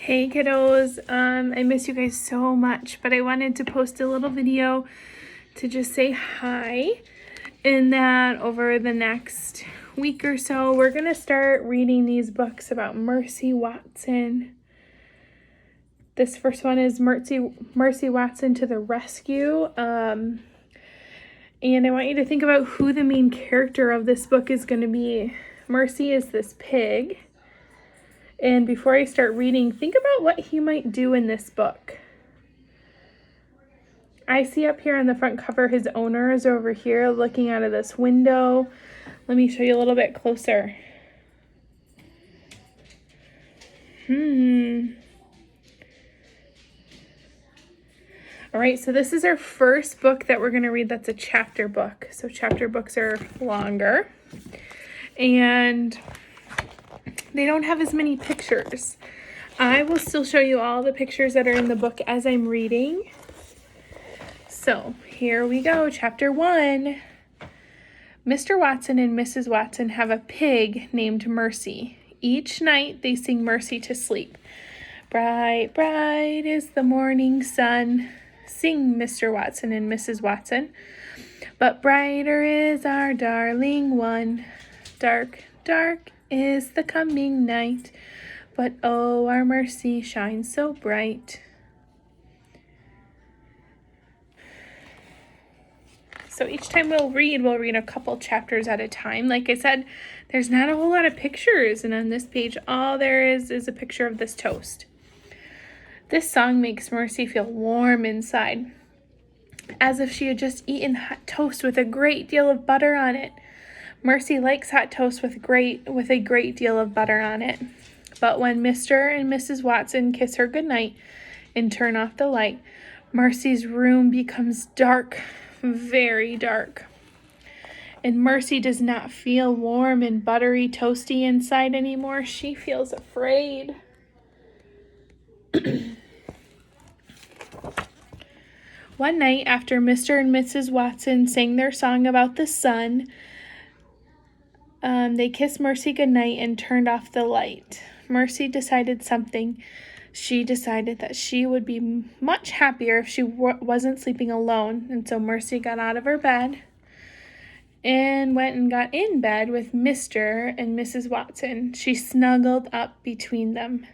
Hey kiddos, I miss you guys so much, but I wanted to post a little video to just say hi, and that over the next week or so, we're gonna start reading these books about Mercy Watson. This first one is Mercy Watson to the Rescue, and I want you to think about who the main character of this book is gonna be. Mercy is this pig. And before I start reading, think about what he might do in this book. I see up here on the front cover, his owner is over here looking out of this window. Let me show you a little bit closer. All right, so this is our first book that we're going to read that's a chapter book. So chapter books are longer. And they don't have as many pictures. I will still show you all the pictures that are in the book as I'm reading. So here we go, chapter 1. Mr. Watson and Mrs. Watson have a pig named Mercy. Each night they sing Mercy to sleep. Bright, bright is the morning sun, sing Mr. Watson and Mrs. Watson. But brighter is our darling one. Dark, dark is the coming night, but oh, our mercy shines so bright. So each time we'll read a couple chapters at a time. Like I said, there's not a whole lot of pictures, and on this page, all there is a picture of this toast. This song makes Mercy feel warm inside, as if she had just eaten hot toast with a great deal of butter on it. Mercy likes hot toast with a great deal of butter on it. But when Mr. and Mrs. Watson kiss her goodnight and turn off the light, Mercy's room becomes dark, very dark. And Mercy does not feel warm and buttery toasty inside anymore. She feels afraid. One night after Mr. and Mrs. Watson sang their song about the sun, they kissed Mercy goodnight and turned off the light. Mercy decided something. She decided that she would be much happier if she wasn't sleeping alone. And so Mercy got out of her bed and went and got in bed with Mr. and Mrs. Watson. She snuggled up between them.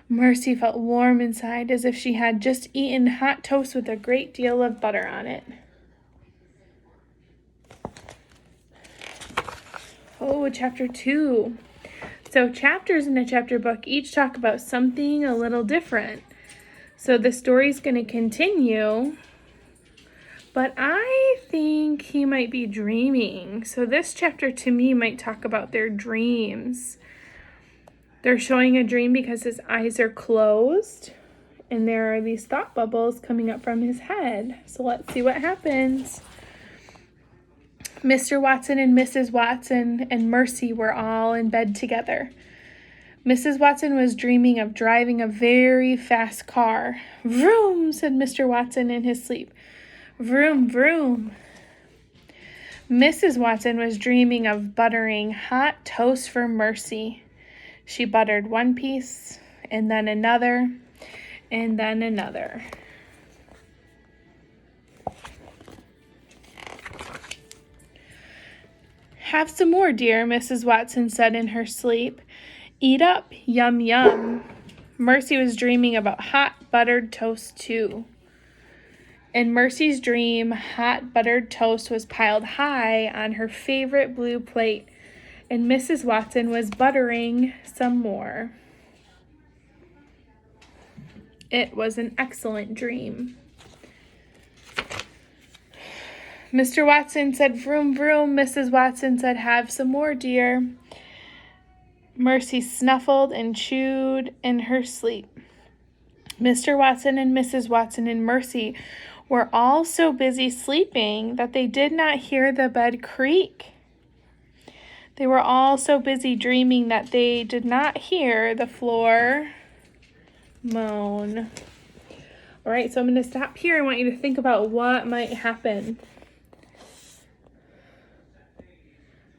Mercy felt warm inside, as if she had just eaten hot toast with a great deal of butter on it. Oh, chapter 2. So chapters in a chapter book each talk about something a little different. So the story's going to continue, but I think he might be dreaming. So this chapter to me might talk about their dreams. They're showing a dream because his eyes are closed, and there are these thought bubbles coming up from his head. So let's see what happens. Mr. Watson and Mrs. Watson and Mercy were all in bed together. Mrs. Watson was dreaming of driving a very fast car. Vroom, said Mr. Watson in his sleep. Vroom, vroom. Mrs. Watson was dreaming of buttering hot toast for Mercy. She buttered one piece, and then another, and then another. Have some more, dear, Mrs. Watson said in her sleep. Eat up, yum, yum. Mercy was dreaming about hot buttered toast, too. In Mercy's dream, hot buttered toast was piled high on her favorite blue plate, and Mrs. Watson was buttering some more. It was an excellent dream. Mr. Watson said, vroom, vroom. Mrs. Watson said, have some more, dear. Mercy snuffled and chewed in her sleep. Mr. Watson and Mrs. Watson and Mercy were all so busy sleeping that they did not hear the bed creak. They were all so busy dreaming that they did not hear the floor moan. All right, so I'm going to stop here. I want you to think about what might happen.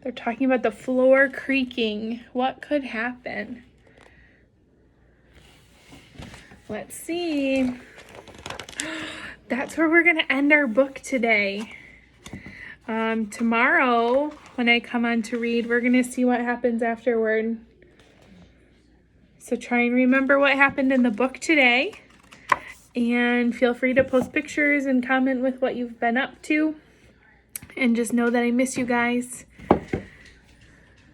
They're talking about the floor creaking. What could happen? Let's see. That's where we're going to end our book today. Tomorrow, when I come on to read, we're going to see what happens afterward. So try and remember what happened in the book today. And feel free to post pictures and comment with what you've been up to. And just know that I miss you guys.